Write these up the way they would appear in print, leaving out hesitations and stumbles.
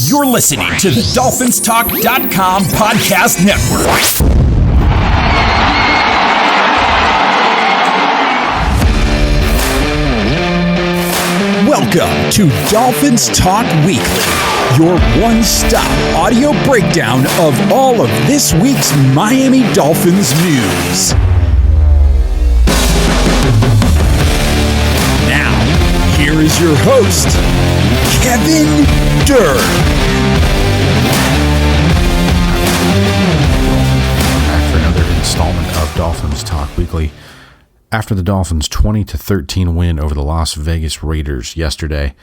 You're listening to the DolphinsTalk.com podcast network. Welcome to Dolphins Talk Weekly, your one-stop audio breakdown of all of this week's Miami Dolphins news. Now, here is your host, Kevin Dern. Back for another installment of Dolphins Talk Weekly. After the Dolphins' 20-13 win over the Las Vegas Raiders yesterday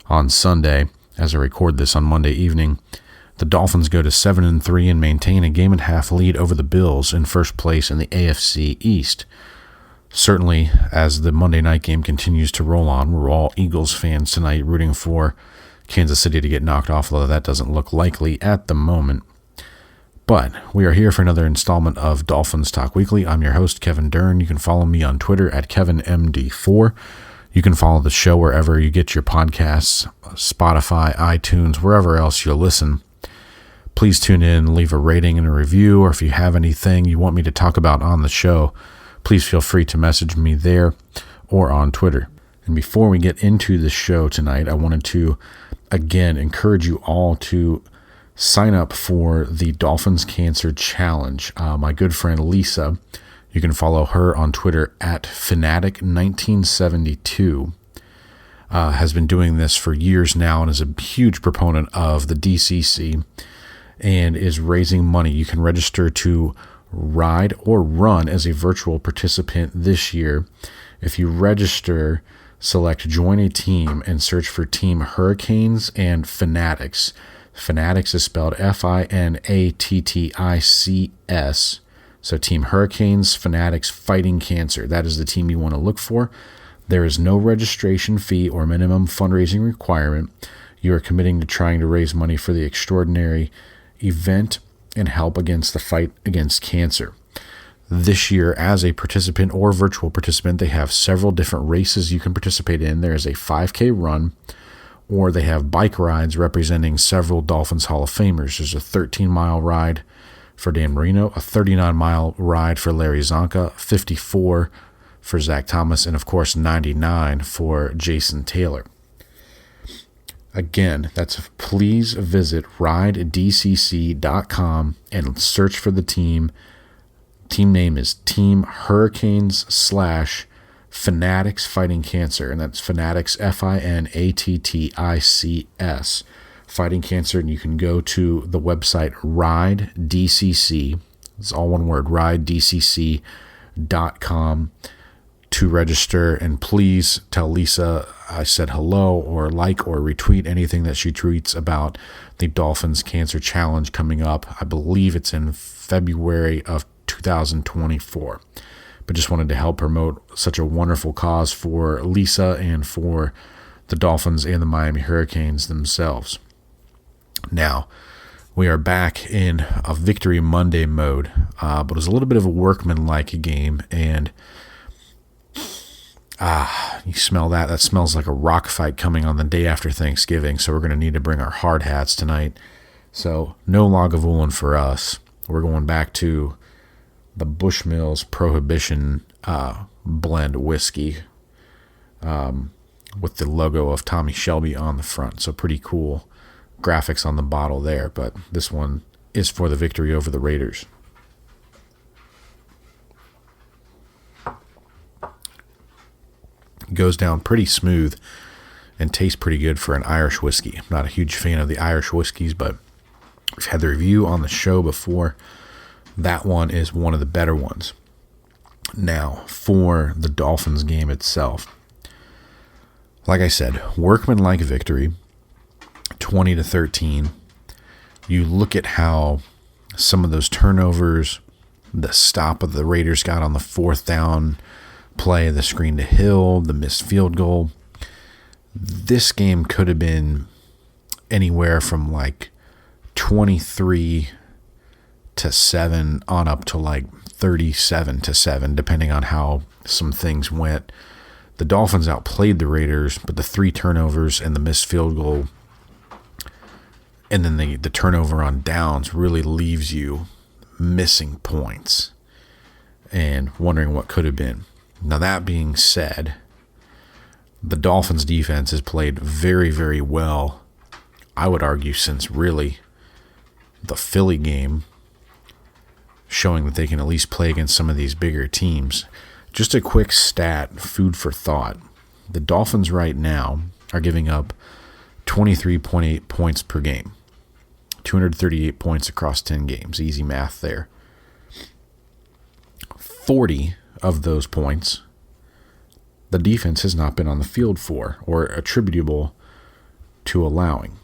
on Sunday, as I record this on Monday evening, the Dolphins go to 7-3 and maintain a game-and-a-half lead over the Bills in first place in the AFC East. Certainly, as the Monday night game continues to roll on, we're all Eagles fans tonight rooting for Kansas City to get knocked off, although that doesn't look likely at the moment. But we are here for another installment of Dolphins Talk Weekly. I'm your host, Kevin Dern. You can follow me on Twitter at KevinMD4. You can follow the show wherever you get your podcasts, Spotify, iTunes, wherever else you listen. Please tune in, leave a rating and a review, or if you have anything you want me to talk about on the show, please feel free to message me there or on Twitter. And before we get into the show tonight, I wanted to, again, encourage you all to sign up for the Dolphins Cancer Challenge. My good friend Lisa, you can follow her on Twitter at Fanatic1972, has been doing this for years now and is a huge proponent of the DCC and is raising money. You can register to ride or run as a virtual participant this year. If you register, select Join a Team and search for Team Hurricanes and Fanatics. Fanatics is spelled Fanattics. So Team Hurricanes, Fanatics, Fighting Cancer. That is the team you want to look for. There is no registration fee or minimum fundraising requirement. You are committing to trying to raise money for the extraordinary event and help against the fight against cancer. This year, as a participant or virtual participant, they have several different races you can participate in. There is a 5K run, or they have bike rides representing several Dolphins Hall of Famers. There's a 13-mile ride for Dan Marino, a 39-mile ride for Larry Zonka, 54 for Zach Thomas, and of course 99 for Jason Taylor. Again, please visit ridedcc.com and search for the team. Team name is Team Hurricanes / Fanatics Fighting Cancer, and that's Fanatics, Fanattics, Fighting Cancer, and you can go to the website RideDCC, it's all one word, ridedcc.com to register, and please tell Lisa I said hello, or like or retweet anything that she tweets about the Dolphins Cancer Challenge coming up. I believe it's in February of 2024. But just wanted to help promote such a wonderful cause for Lisa and for the Dolphins and the Miami Hurricanes themselves. Now, we are back in a Victory Monday mode, but it was a little bit of a workmanlike game, and you smell that? That smells like a rock fight coming on the day after Thanksgiving, so we're going to need to bring our hard hats tonight. So, no Lagavulin for us. We're going back to the Bushmills Prohibition blend whiskey with the logo of Tommy Shelby on the front. So pretty cool graphics on the bottle there, but this one is for the victory over the Raiders. Goes down pretty smooth and tastes pretty good for an Irish whiskey. I'm not a huge fan of the Irish whiskeys, but we've had the review on the show before. That one is one of the better ones. Now, for the Dolphins game itself, like I said, workmanlike victory, 20-13. You look at how some of those turnovers, the stop of the Raiders got on the fourth down play, the screen to Hill, the missed field goal. This game could have been anywhere from like 23-7 on up to like 37-7, depending on how some things went. The Dolphins outplayed the Raiders, but the 3 turnovers and the missed field goal And then the turnover on downs really leaves you missing points and wondering what could have been. Now, that being said, the Dolphins defense has played very, very well, I would argue, since really the Philly game, showing that they can at least play against some of these bigger teams. Just a quick stat, food for thought. The Dolphins right now are giving up 23.8 points per game. 238 points across 10 games. Easy math there. 40 of those points the defense has not been on the field for or attributable to allowing.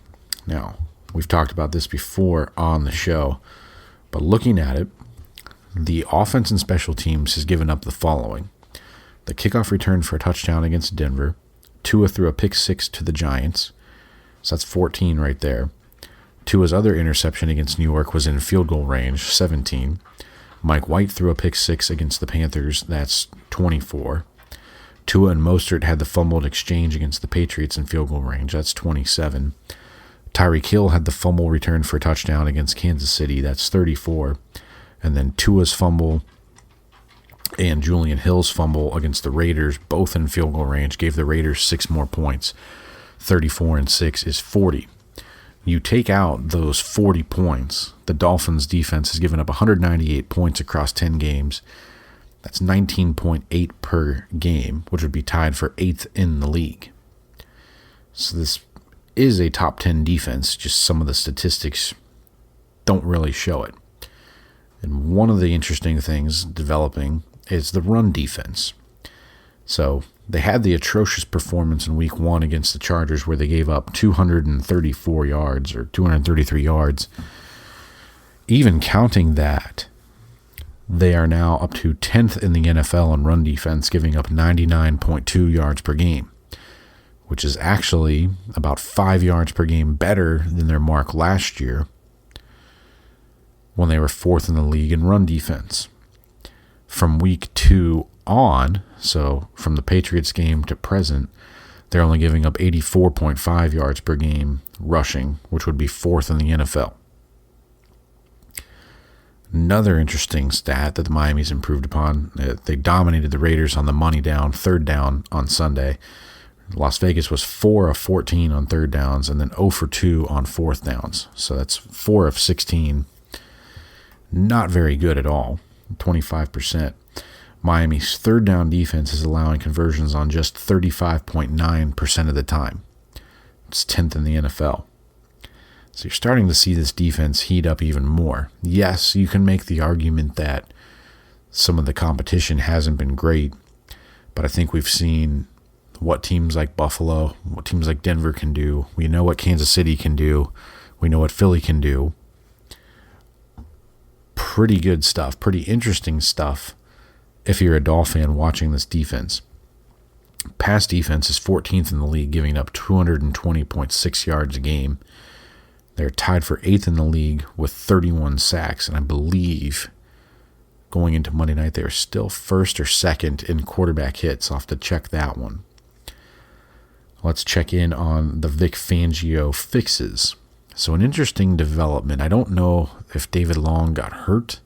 Now, we've talked about this before on the show, but looking at it, the offense and special teams has given up the following. The kickoff return for a touchdown against Denver. Tua threw a pick six to the Giants. So that's 14 right there. Tua's other interception against New York was in field goal range, 17. Mike White threw a pick six against the Panthers. That's 24. Tua and Mostert had the fumbled exchange against the Patriots in field goal range. That's 27. Tyreek Hill had the fumble return for a touchdown against Kansas City. That's 34. And then Tua's fumble and Julian Hill's fumble against the Raiders, both in field goal range, gave the Raiders 6 more points. 34 and 6 is 40. You take out those 40 points, the Dolphins defense has given up 198 points across 10 games. That's 19.8 per game, which would be tied for 8th in the league. So this is a top 10 defense, just some of the statistics don't really show it. And one of the interesting things developing is the run defense. So they had the atrocious performance in week 1 against the Chargers where they gave up 234 yards or 233 yards. Even counting that, they are now up to 10th in the NFL in run defense, giving up 99.2 yards per game, which is actually about 5 yards per game better than their mark last year when they were 4th in the league in run defense. From week 2 on, so from the Patriots game to present, they're only giving up 84.5 yards per game rushing, which would be 4th in the NFL. Another interesting stat that the Miami's improved upon, they dominated the Raiders on the money down, 3rd down on Sunday. Las Vegas was 4 of 14 on 3rd downs and then 0 for 2 on 4th downs. So that's 4 of 16. Not very good at all, 25%. Miami's 3rd down defense is allowing conversions on just 35.9% of the time. It's 10th in the NFL. So you're starting to see this defense heat up even more. Yes, you can make the argument that some of the competition hasn't been great, but I think we've seen what teams like Buffalo, what teams like Denver can do. We know what Kansas City can do. We know what Philly can do. Pretty good stuff, pretty interesting stuff if you're a Dolphin fan watching this defense. Pass defense is 14th in the league, giving up 220.6 yards a game. They're tied for 8th in the league with 31 sacks, and I believe going into Monday night they were still 1st or 2nd in quarterback hits. I'll have to check that one. Let's check in on the Vic Fangio fixes. So an interesting development. I don't know if David Long got hurt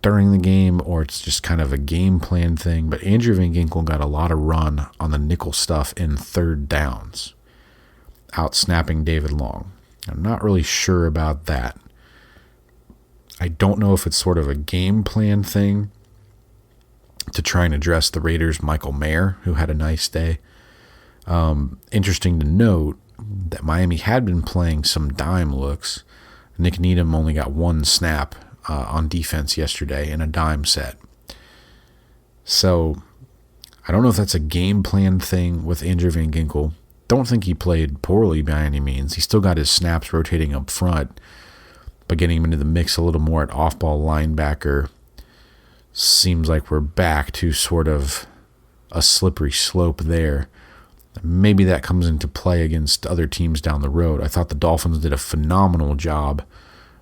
during the game or it's just kind of a game plan thing, but Andrew Van Ginkel got a lot of run on the nickel stuff in 3rd downs, out-snapping David Long. I'm not really sure about that. I don't know if it's sort of a game plan thing to try and address the Raiders' Michael Mayer, who had a nice day. Interesting to note that Miami had been playing some dime looks. Nick Needham only got 1 snap on defense yesterday in a dime set. So I don't know if that's a game plan thing with Andrew Van Ginkel. Don't think he played poorly by any means. He still got his snaps rotating up front, but getting him into the mix a little more at off-ball linebacker seems like we're back to sort of a slippery slope there. Maybe that comes into play against other teams down the road. I thought the Dolphins did a phenomenal job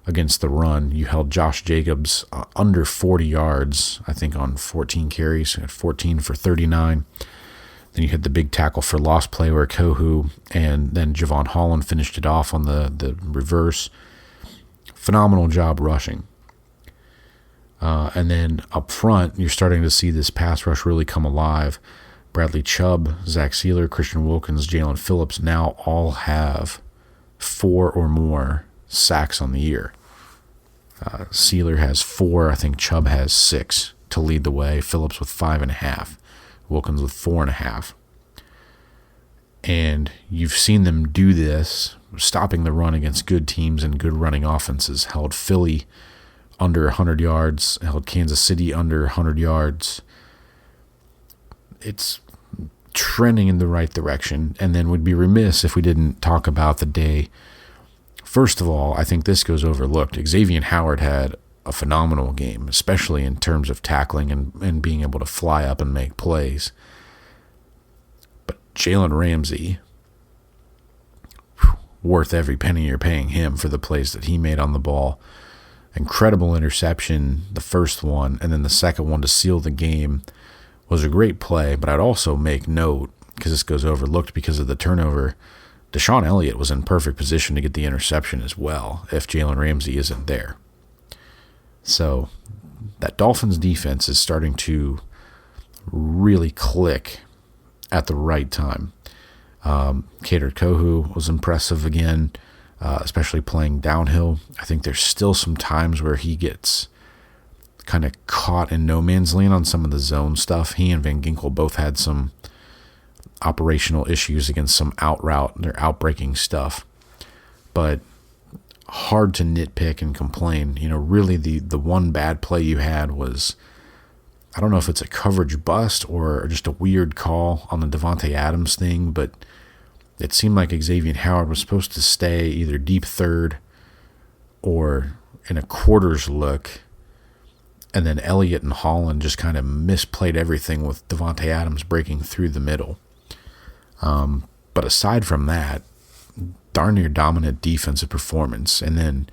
against the run. You held Josh Jacobs under 40 yards, I think on 14 carries, at 14 for 39. Then you had the big tackle for loss play where Kohu and then Javon Holland finished it off on the reverse. Phenomenal job rushing. And then up front, you're starting to see this pass rush really come alive. Bradley Chubb, Zach Sealer, Christian Wilkins, Jalen Phillips now all have 4 or more sacks on the year. Sealer has 4. I think Chubb has 6 to lead the way. Phillips with 5.5. Wilkins with 4.5. And you've seen them do this, stopping the run against good teams and good running offenses. Held Philly under 100 yards, held Kansas City under 100 yards. It's trending in the right direction, and then we'd be remiss if we didn't talk about the day. First of all, I think this goes overlooked. Xavier Howard had a phenomenal game, especially in terms of tackling and being able to fly up and make plays. But Jalen Ramsey, worth every penny you're paying him for the plays that he made on the ball. Incredible interception, the first one, and then the second one to seal the game was a great play. But I'd also make note, because this goes overlooked because of the turnover, Deshaun Elliott was in perfect position to get the interception as well if Jalen Ramsey isn't there. So that Dolphins defense is starting to really click at the right time. Kader Kohu was impressive again, especially playing downhill. I think there's still some times where he gets kind of caught in no man's land on some of the zone stuff. He and Van Ginkel both had some operational issues against some out route, their outbreaking stuff. But hard to nitpick and complain. Really the one bad play you had was, I don't know if it's a coverage bust or just a weird call on the Devontae Adams thing, but it seemed like Xavier Howard was supposed to stay either deep third or in a quarters look, and then Elliott and Holland just kind of misplayed everything with Devontae Adams breaking through the middle. But aside from that, darn near dominant defensive performance. And then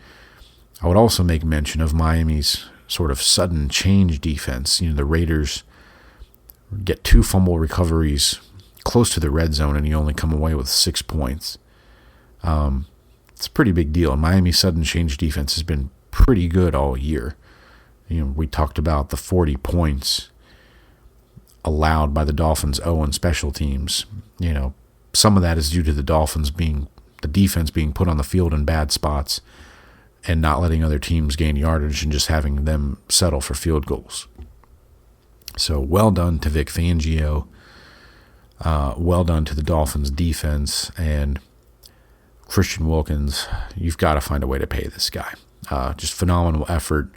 I would also make mention of Miami's sort of sudden change defense. The Raiders get 2 fumble recoveries close to the red zone, and you only come away with 6 points. It's a pretty big deal. And Miami's sudden change defense has been pretty good all year. We talked about the 40 points allowed by the Dolphins' Owen special teams. Some of that is due to the defense being put on the field in bad spots and not letting other teams gain yardage and just having them settle for field goals. So well done to Vic Fangio. Well done to the Dolphins defense, and Christian Wilkins. You've got to find a way to pay this guy. Just phenomenal effort.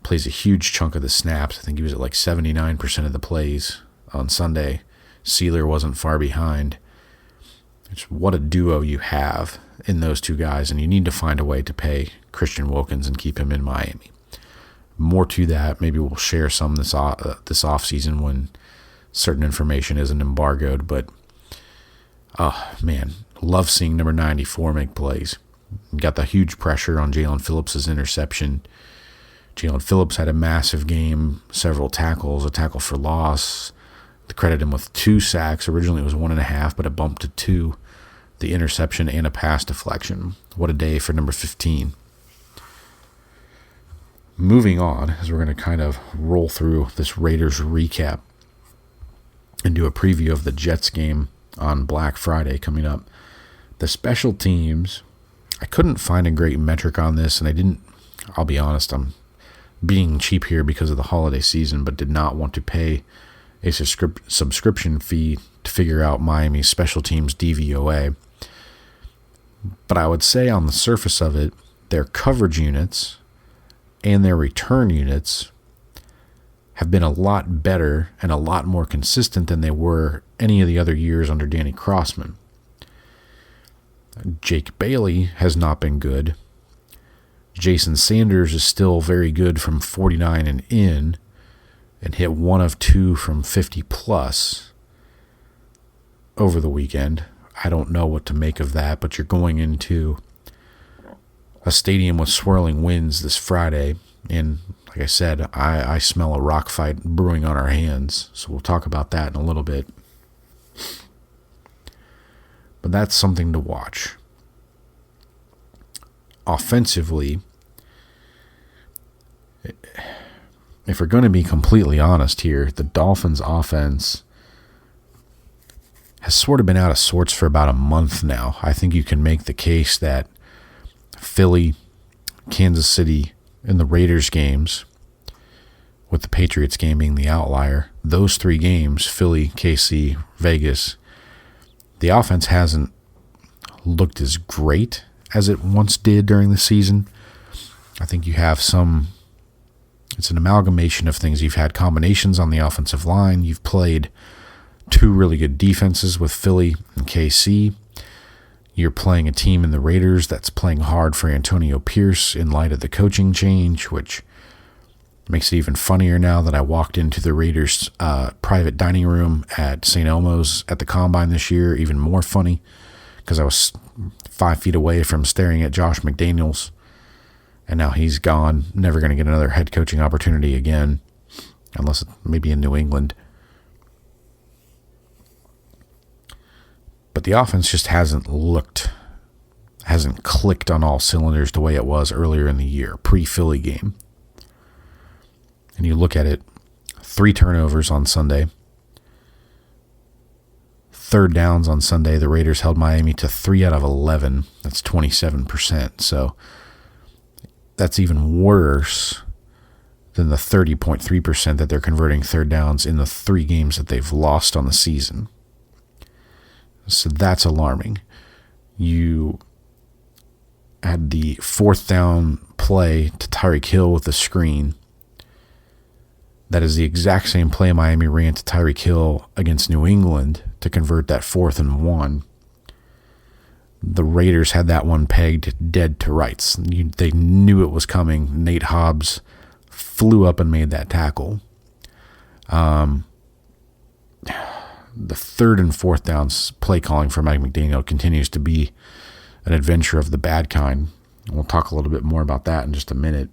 Plays a huge chunk of the snaps. I think he was at like 79% of the plays on Sunday. Sealer wasn't far behind. What a duo you have in those two guys, and you need to find a way to pay Christian Wilkins and keep him in Miami. More to that, maybe we'll share some this offseason when certain information isn't embargoed, but man, love seeing number 94 make plays. Got the huge pressure on Jalen Phillips' interception. Jalen Phillips had a massive game, several tackles, a tackle for loss. They credit him with 2 sacks. Originally it was 1.5, but it bumped to 2. The interception and a pass deflection. What a day for number 15. Moving on, as we're going to kind of roll through this Raiders recap and do a preview of the Jets game on Black Friday coming up. The special teams, I couldn't find a great metric on this, and I'll be honest, I'm being cheap here because of the holiday season, but did not want to pay a subscription fee to figure out Miami's special teams DVOA. But I would say on the surface of it, their coverage units and their return units have been a lot better and a lot more consistent than they were any of the other years under Danny Crossman. Jake Bailey has not been good. Jason Sanders is still very good from 49 and in, and hit 1 of 2 from 50 plus over the weekend. I don't know what to make of that, but you're going into a stadium with swirling winds this Friday, and like I said, I smell a rock fight brewing on our hands, so we'll talk about that in a little bit. But that's something to watch. Offensively, if we're going to be completely honest here, the Dolphins' offense has sort of been out of sorts for about a month now. I think you can make the case that Philly, Kansas City, and the Raiders games, with the Patriots game being the outlier, those three games, Philly, KC, Vegas, the offense hasn't looked as great as it once did during the season. I think you have it's an amalgamation of things. You've had combinations on the offensive line. You've played two really good defenses with Philly and KC. You're playing a team in the Raiders that's playing hard for Antonio Pierce in light of the coaching change, which makes it even funnier now that I walked into the Raiders' private dining room at St. Elmo's at the Combine this year. Even more funny because I was 5 feet away from staring at Josh McDaniels, and now he's gone. Never going to get another head coaching opportunity again, unless maybe in New England. But the offense just hasn't clicked on all cylinders the way it was earlier in the year, pre-Philly game. And you look at it, 3 turnovers on Sunday. Third downs on Sunday, the Raiders held Miami to 3 out of 11. That's 27%. So that's even worse than the 30.3% that they're converting third downs in the 3 games that they've lost on the season. So that's alarming. You had the 4th down play to Tyreek Hill with the screen. That is the exact same play Miami ran to Tyreek Hill against New England to convert that 4th and 1. The Raiders had that one pegged dead to rights. They knew it was coming. Nate Hobbs flew up and made that tackle. The 3rd and 4th downs play calling for Mike McDaniel continues to be an adventure of the bad kind. We'll talk a little bit more about that in just a minute.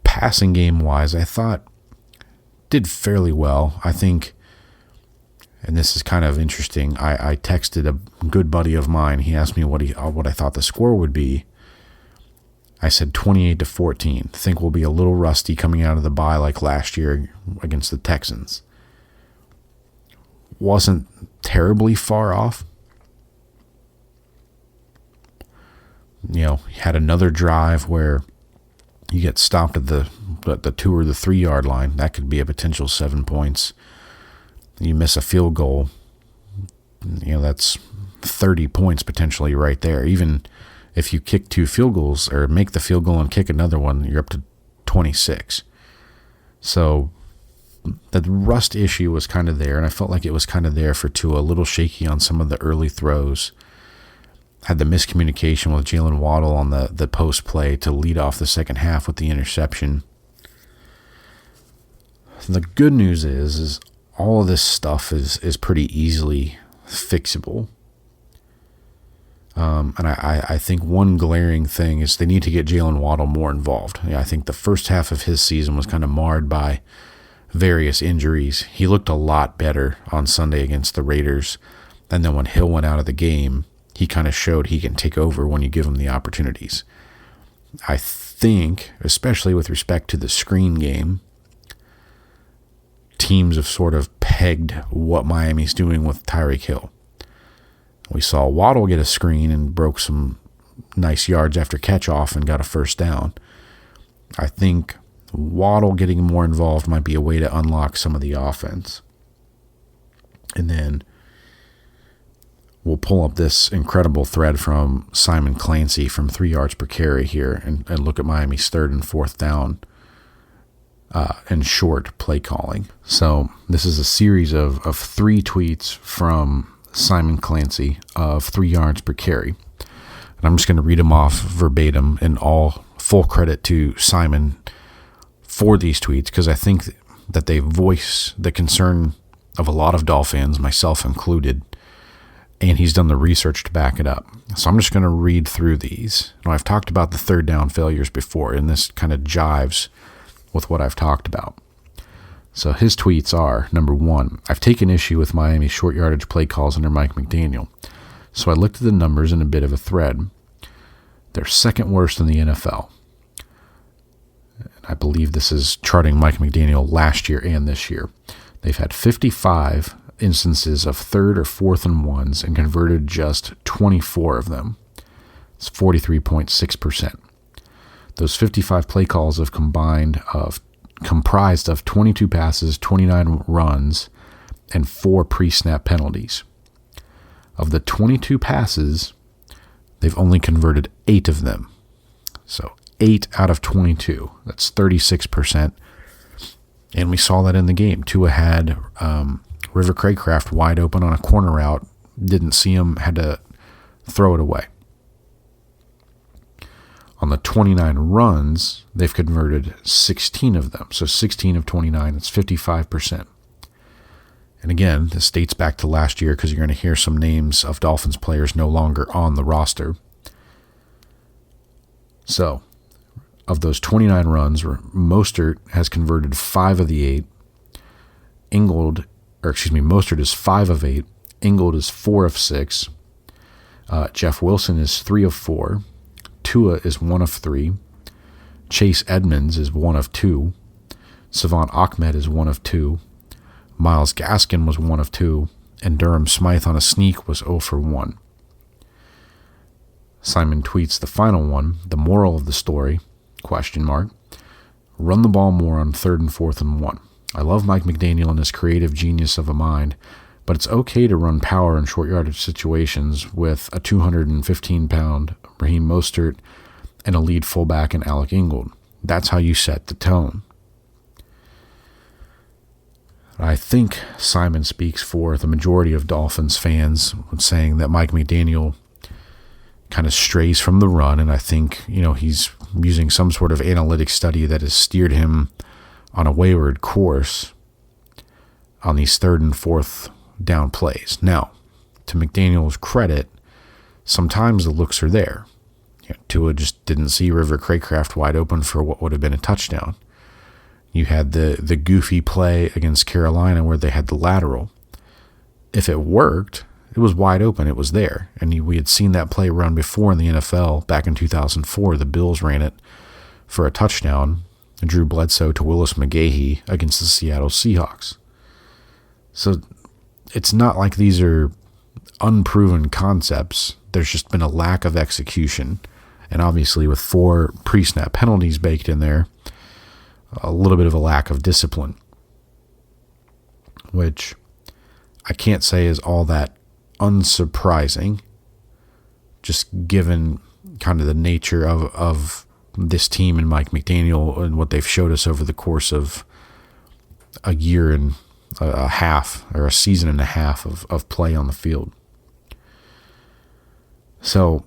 Passing game-wise, I thought did fairly well. I think, and this is kind of interesting, I texted a good buddy of mine. He asked me what I thought the score would be. I said 28-14. Think we'll be a little rusty coming out of the bye like last year against the Texans. Wasn't terribly far off. Had another drive where you get stopped at the 2 or the 3 yard line. That could be a potential 7 points. You miss a field goal. That's 30 points potentially right there. Even if you kick 2 field goals or make the field goal and kick another one, you're up to 26. So the rust issue was kind of there, and I felt like it was kind of there for Tua. A little shaky on some of the early throws. Had the miscommunication with Jaylen Wadd on the post play to lead off the second half with the interception. The good news is all of this stuff is pretty easily fixable. And I think one glaring thing is they need to get Jaylen Wadd more involved. I think the first half of his season was kind of marred by various injuries. He looked a lot better on Sunday against the Raiders. And then when Hill went out of the game, he kind of showed he can take over when you give him the opportunities. I think, especially with respect to the screen game, teams have sort of pegged what Miami's doing with Tyreek Hill. We saw Waddle get a screen and broke some nice yards after catch off and got a first down. I think Waddle getting more involved might be a way to unlock some of the offense. And then we'll pull up this incredible thread from Simon Clancy from 3 yards per carry here and look at Miami's 3rd and 4th down and short play calling. So this is a series of 3 tweets from Simon Clancy of 3 yards per carry. And I'm just going to read them off verbatim, and all full credit to Simon for these tweets, because I think that they voice the concern of a lot of Dolphins, myself included, and he's done the research to back it up. So I'm just going to read through these. Now, I've talked about the 3rd down failures before, and this kind of jives with what I've talked about. So his tweets are, number one, I've taken issue with Miami's short yardage play calls under Mike McDaniel. So I looked at the numbers in a bit of a thread. They're second worst in the NFL. I believe this is charting Mike McDaniel last year and this year. They've had 55 instances of third or fourth and ones and converted just 24 of them. It's 43.6%. Those 55 play calls have comprised of 22 passes, 29 runs, and 4 pre-snap penalties. Of the 22 passes, they've only converted 8 of them. So 8 out of 22. That's 36%. And we saw that in the game. Tua had River Craycraft wide open on a corner route. Didn't see him, had to throw it away. On the 29 runs, they've converted 16 of them. So 16 of 29, that's 55%. And again, this dates back to last year because you're going to hear some names of Dolphins players no longer on the roster. So, of those 29 runs, Mostert has converted 5 of the 8. Mostert is 5 of 8. Ingold is 4 of 6. Jeff Wilson is 3 of 4. Tua is 1 of 3. Chase Edmonds is 1 of 2. Savant Ahmed is 1 of 2. Myles Gaskin was 1 of 2. And Durham Smythe on a sneak was 0 for 1. Simon tweets the final one, the moral of the story, ? Run the ball more on 3rd and 4th and 1. I love Mike McDaniel and his creative genius of a mind, but it's okay to run power in short yardage situations with a 215-pound Raheem Mostert and a lead fullback in Alec Ingold. That's how you set the tone. I think Simon speaks for the majority of Dolphins fans when saying that Mike McDaniel kind of strays from the run, and I think, he's using some sort of analytic study that has steered him on a wayward course on these 3rd and 4th down plays. Now, to McDaniel's credit, sometimes the looks are there. Tua just didn't see River Craycraft wide open for what would have been a touchdown. You had the goofy play against Carolina where they had the lateral. If it worked, it was wide open. It was there. And we had seen that play run before in the NFL back in 2004. The Bills ran it for a touchdown. Drew Bledsoe to Willis McGahee against the Seattle Seahawks. So it's not like these are unproven concepts. There's just been a lack of execution. And obviously with 4 pre-snap penalties baked in there, a little bit of a lack of discipline, which I can't say is all that unsurprising, just given kind of the nature of this team and Mike McDaniel and what they've showed us over the course of a year and a half or a season and a half of play on the field. So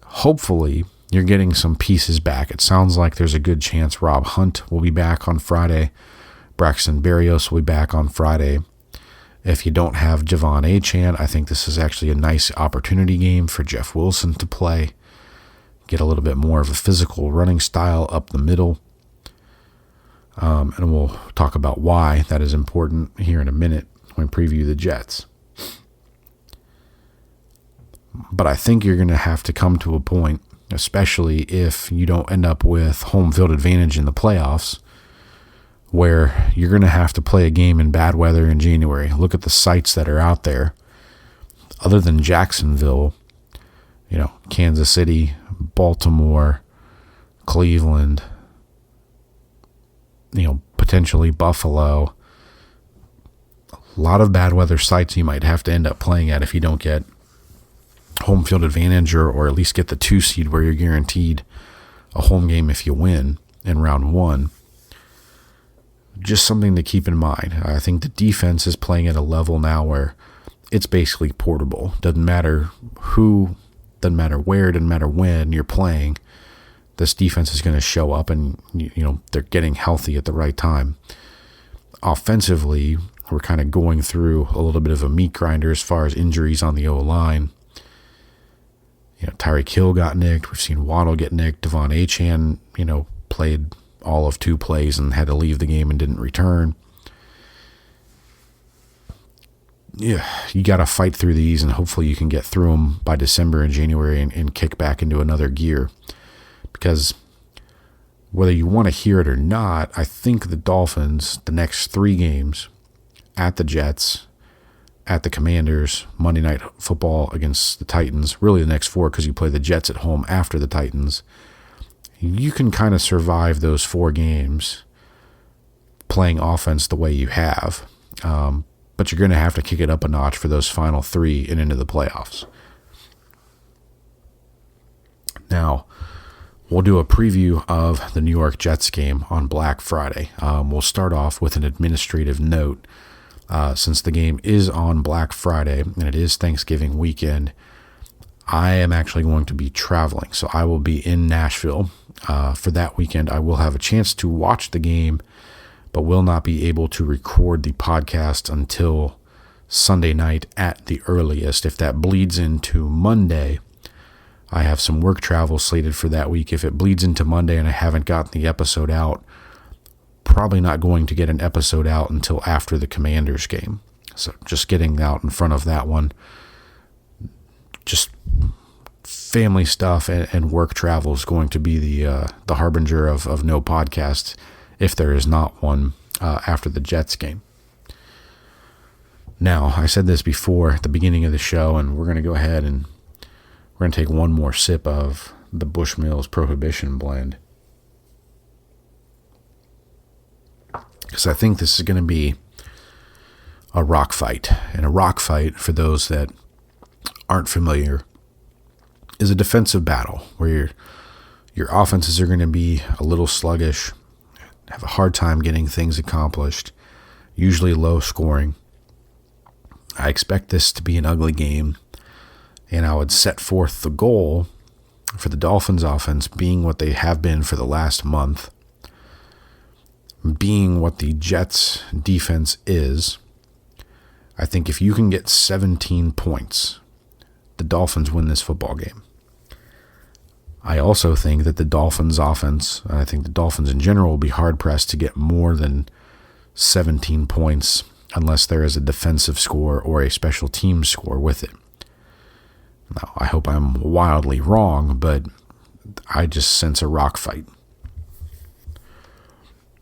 hopefully you're getting some pieces back. It sounds like there's a good chance Rob Hunt will be back on Friday. Braxton Berrios will be back on Friday. If you don't have Javon Achane, I think this is actually a nice opportunity game for Jeff Wilson to play. Get a little bit more of a physical running style up the middle. And we'll talk about why that is important here in a minute when we preview the Jets. But I think you're going to have to come to a point, especially if you don't end up with home field advantage in the playoffs, where you're going to have to play a game in bad weather in January. Look at the sites that are out there. Other than Jacksonville, Kansas City, Baltimore, Cleveland, potentially Buffalo. A lot of bad weather sites you might have to end up playing at if you don't get home field advantage or at least get the 2 seed where you're guaranteed a home game if you win in round 1. Just something to keep in mind. I think the defense is playing at a level now where it's basically portable. Doesn't matter who, doesn't matter where, doesn't matter when you're playing. This defense is going to show up and, they're getting healthy at the right time. Offensively, we're kind of going through a little bit of a meat grinder as far as injuries on the O-line. Tyreek Hill got nicked. We've seen Waddle get nicked. Devon Achane, played all of 2 plays and had to leave the game and didn't return. Yeah, you got to fight through these, and hopefully you can get through them by December and January and kick back into another gear. Because whether you want to hear it or not, I think the Dolphins, the next 3 games, at the Jets, at the Commanders, Monday Night Football against the Titans, really the next 4 because you play the Jets at home after the Titans, you can kind of survive those 4 games playing offense the way you have. But you're going to have to kick it up a notch for those final 3 and into the playoffs. Now, we'll do a preview of the New York Jets game on Black Friday. We'll start off with an administrative note. Since the game is on Black Friday and it is Thanksgiving weekend, I am actually going to be traveling. So I will be in Nashville for that weekend. I will have a chance to watch the game, but will not be able to record the podcast until Sunday night at the earliest. If that bleeds into Monday, I have some work travel slated for that week. If it bleeds into Monday and I haven't gotten the episode out, probably not going to get an episode out until after the Commanders game. So just getting out in front of that one. Just family stuff and work travel is going to be the harbinger of no podcast, if there is not one, after the Jets game. Now, I said this before at the beginning of the show, and we're going to go ahead and we're going to take one more sip of the Bushmills Prohibition blend, because I think this is going to be a rock fight. And a rock fight, for those that aren't familiar, is a defensive battle where your offenses are going to be a little sluggish, have a hard time getting things accomplished, usually low scoring. I expect this to be an ugly game, and I would set forth the goal for the Dolphins offense being what they have been for the last month, being what the Jets defense is. I think if you can get 17 points, the Dolphins win this football game. I also think that the Dolphins offense, and I think the Dolphins in general, will be hard-pressed to get more than 17 points unless there is a defensive score or a special team score with it. Now, I hope I'm wildly wrong, but I just sense a rock fight.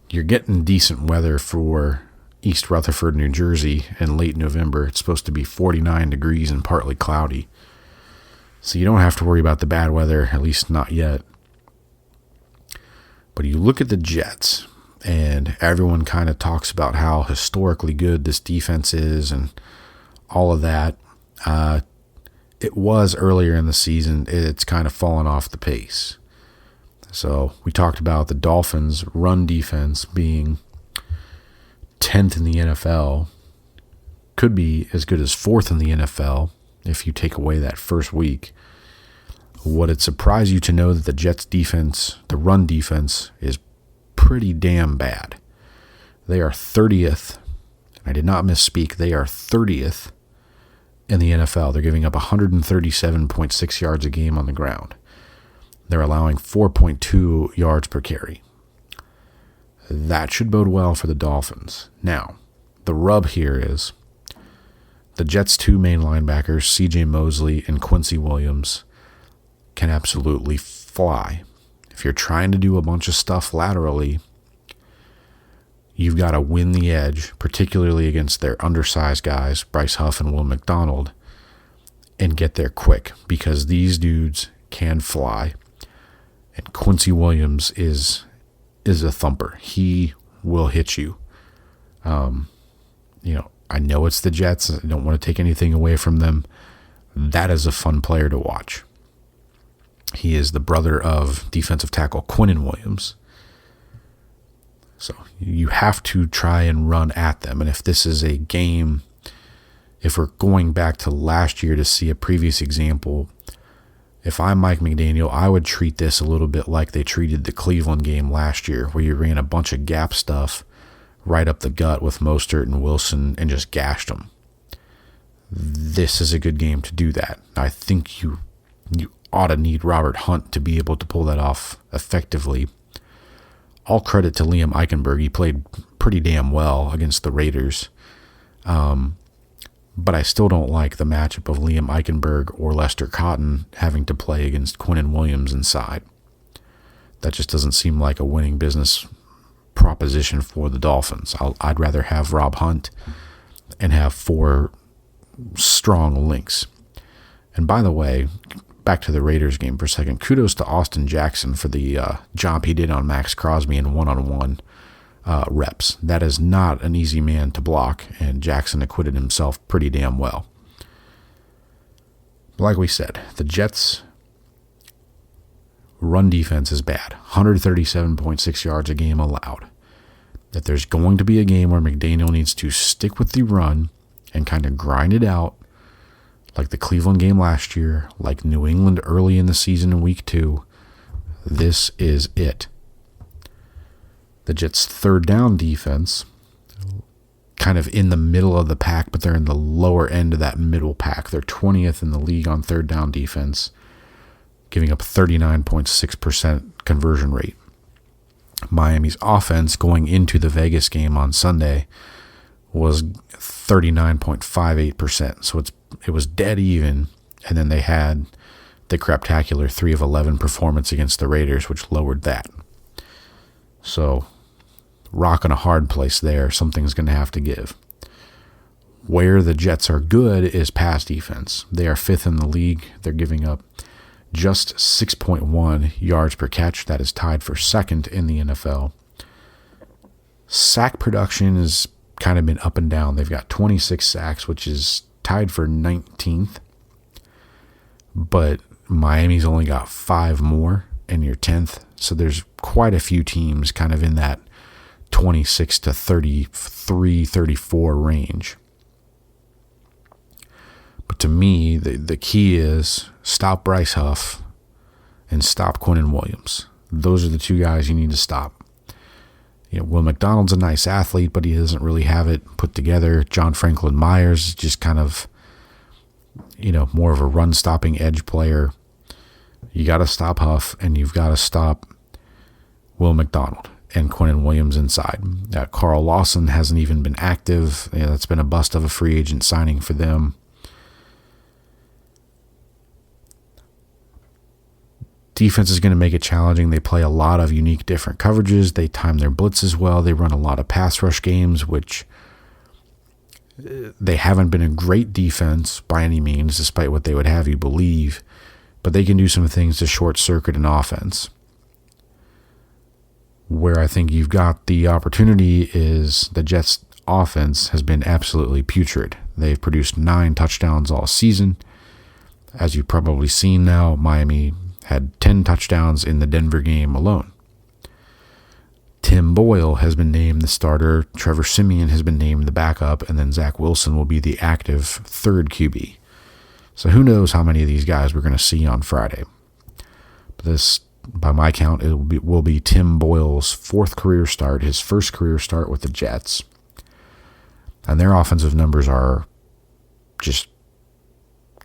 You're getting decent weather for East Rutherford, New Jersey in late November. It's supposed to be 49 degrees and partly cloudy. So you don't have to worry about the bad weather, at least not yet. But you look at the Jets, and everyone kind of talks about how historically good this defense is and all of that. It was earlier in the season. It's kind of fallen off the pace. So we talked about the Dolphins' run defense being 10th in the NFL. Could be as good as 4th in the NFL if you take away that first week. Would it surprise you to know that the Jets' defense, the run defense, is pretty damn bad? They are 30th. I did not misspeak. They are 30th in the NFL. They're giving up 137.6 yards a game on the ground. They're allowing 4.2 yards per carry. That should bode well for the Dolphins. Now, the rub here is the Jets' 2 main linebackers, C.J. Mosley and Quincy Williams, can absolutely fly. If you're trying to do a bunch of stuff laterally, you've got to win the edge, particularly against their undersized guys, Bryce Huff and Will McDonald, and get there quick, because these dudes can fly. And Quincy Williams is a thumper. He will hit you. I know it's the Jets. I don't want to take anything away from them. That is a fun player to watch. He is the brother of defensive tackle Quinnen Williams. So you have to try and run at them. And if this is a game, if we're going back to last year to see a previous example, if I'm Mike McDaniel, I would treat this a little bit like they treated the Cleveland game last year, where you ran a bunch of gap stuff right up the gut with Mostert and Wilson and just gashed them. This is a good game to do that. I think you ought to need Robert Hunt to be able to pull that off effectively. all credit to Liam Eichenberg. He played pretty damn well against the Raiders. But I still don't like the matchup of Liam Eichenberg or Lester Cotton having to play against Quinnen Williams inside. That just doesn't seem like a winning business proposition for the Dolphins. I'd rather have Rob Hunt and have 4 strong links. And by the way, back to the Raiders game for a second, kudos to Austin Jackson for the job he did on Max Crosby in one-on-one reps. That is not an easy man to block, and Jackson acquitted himself pretty damn well. Like we said, the Jets' run defense is bad. 137.6 yards a game allowed. That there's going to be a game where McDaniel needs to stick with the run and kind of grind it out, like the Cleveland game last year, like New England early in the season in week 2. This is it. The Jets' third down defense, kind of in the middle of the pack, but they're in the lower end of that middle pack. They're 20th in the league on third down defense, giving up 39.6% conversion rate. Miami's offense going into the Vegas game on Sunday was 39.58%. So it was dead even, and then they had the craptacular 3 of 11 performance against the Raiders, which lowered that. So rock in a hard place there. Something's going to have to give. Where the Jets are good is pass defense. They are 5th in the league. They're giving up just 6.1 yards per catch. That is tied for 2nd in the NFL. Sack production has kind of been up and down. They've got 26 sacks, which is tied for 19th. But Miami's only got 5 more, and you're 10th. So there's quite a few teams kind of in that 26 to 33, 34 range. But to me, the key is stop Bryce Huff and stop Quinnen Williams. Those are the 2 guys you need to stop. Will McDonald's a nice athlete, but he doesn't really have it put together. John Franklin Myers is just kind of, more of a run-stopping edge player. You got to stop Huff, and you've got to stop Will McDonald and Quinnen Williams inside. Carl Lawson hasn't even been active. That's been a bust of a free agent signing for them. Defense is going to make it challenging. They play a lot of unique different coverages. They time their blitzes well. They run a lot of pass rush games, which they haven't been a great defense by any means, despite what they would have you believe. But they can do some things to short circuit an offense. Where I think you've got the opportunity is the Jets' offense has been absolutely putrid. They've produced 9 touchdowns all season. As you've probably seen now, Miami had 10 touchdowns in the Denver game alone. Tim Boyle has been named the starter, Trevor Siemian has been named the backup, and then Zach Wilson will be the active 3rd QB. So who knows how many of these guys we're going to see on Friday. But this, by my count, will be Tim Boyle's 4th career start, his 1st career start with the Jets. And their offensive numbers are just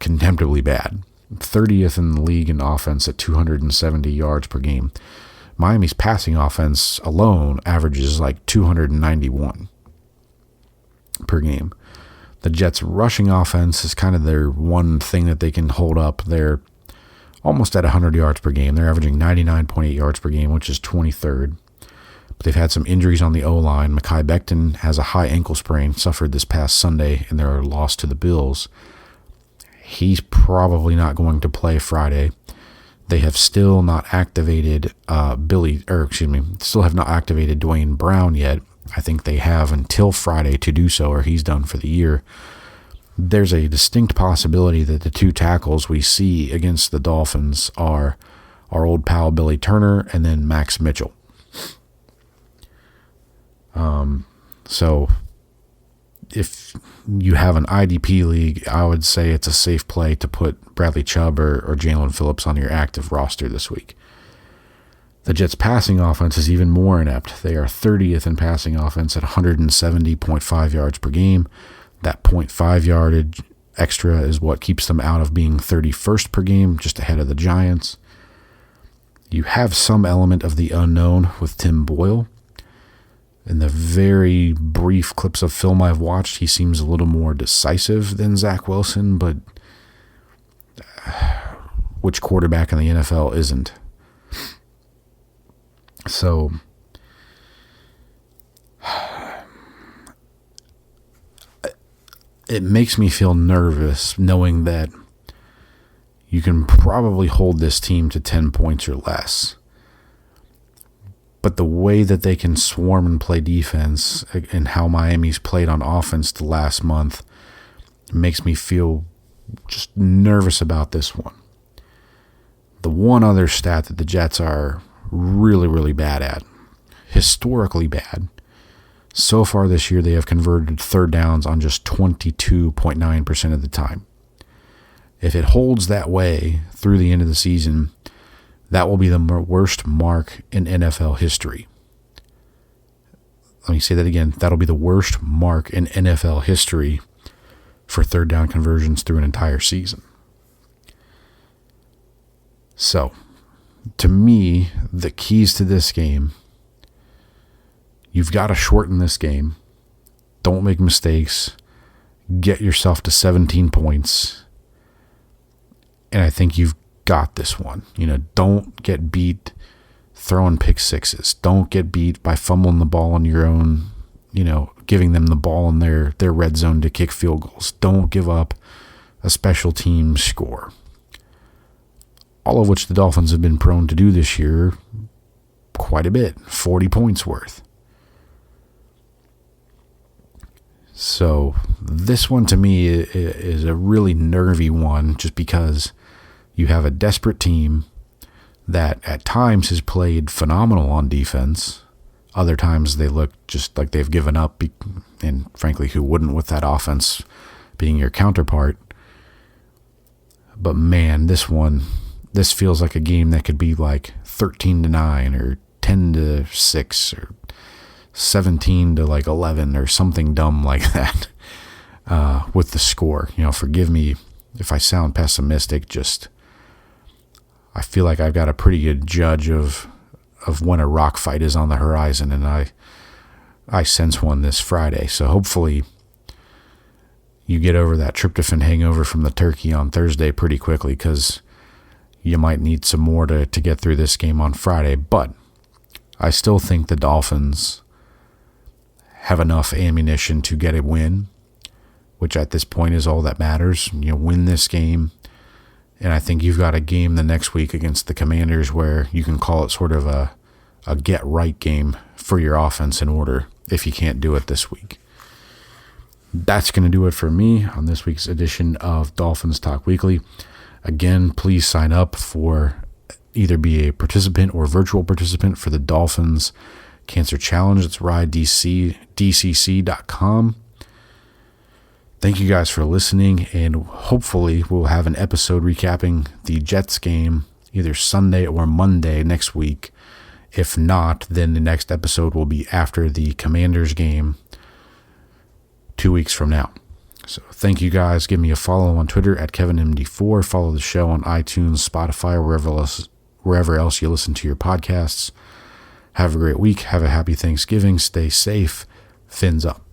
contemptibly bad. 30th in the league in offense at 270 yards per game. Miami's passing offense alone averages like 291 per game. The Jets' rushing offense is kind of their one thing that they can hold up. They're almost at 100 yards per game. They're averaging 99.8 yards per game, which is 23rd. But they've had some injuries on the O-line. Mekhi Becton has a high ankle sprain, suffered this past Sunday in their loss to the Bills. He's probably not going to play Friday. They have still not activated still have not activated Dwayne Brown yet. I think they have until Friday to do so, or he's done for the year. There's a distinct possibility that the 2 tackles we see against the Dolphins are our old pal Billy Turner and then Max Mitchell. So if you have an IDP league, I would say it's a safe play to put Bradley Chubb or Jalen Phillips on your active roster this week. The Jets' passing offense is even more inept. They are 30th in passing offense at 170.5 yards per game. That 0.5 yardage extra is what keeps them out of being 31st per game, just ahead of the Giants. You have some element of the unknown with Tim Boyle. In the very brief clips of film I've watched, he seems a little more decisive than Zach Wilson, but which quarterback in the NFL isn't? So it makes me feel nervous knowing that you can probably hold this team to 10 points or less. But the way that they can swarm and play defense and how Miami's played on offense the last month makes me feel just nervous about this one. The one other stat that the Jets are really, really bad at, historically bad, so far this year they have converted third downs on just 22.9% of the time. If it holds that way through the end of the season, that will be the worst mark in NFL history. Let me say that again. That'll be the worst mark in NFL history for third down conversions through an entire season. So, to me, the keys to this game, you've got to shorten this game. Don't make mistakes. Get yourself to 17 points. And I think you've got this one. Don't get beat throwing pick sixes. Don't get beat by fumbling the ball on your own, giving them the ball in their red zone to kick field goals. Don't give up a special team score. All of which the Dolphins have been prone to do this year quite a bit, 40 points worth. So this one to me is a really nervy one just because you have a desperate team that at times has played phenomenal on defense. Other times they look just like they've given up, and frankly, who wouldn't with that offense being your counterpart? But man, this feels like a game that could be like 13-9 or 10-6 or 17-11 or something dumb like that with the score. Forgive me if I sound pessimistic, just I feel like I've got a pretty good judge of when a rock fight is on the horizon, and I sense one this Friday. So hopefully you get over that tryptophan hangover from the turkey on Thursday pretty quickly, because you might need some more to get through this game on Friday. But I still think the Dolphins have enough ammunition to get a win, which at this point is all that matters. Win this game. And I think you've got a game the next week against the Commanders where you can call it sort of a get-right game for your offense in order if you can't do it this week. That's going to do it for me on this week's edition of Dolphins Talk Weekly. Again, please sign up for either be a participant or virtual participant for the Dolphins Cancer Challenge. It's ridedcc.com. Thank you guys for listening, and hopefully we'll have an episode recapping the Jets game either Sunday or Monday next week. If not, then the next episode will be after the Commanders game 2 weeks from now. So thank you guys. Give me a follow on Twitter at KevinMD4. Follow the show on iTunes, Spotify, or wherever else you listen to your podcasts. Have a great week. Have a happy Thanksgiving. Stay safe. Fins up.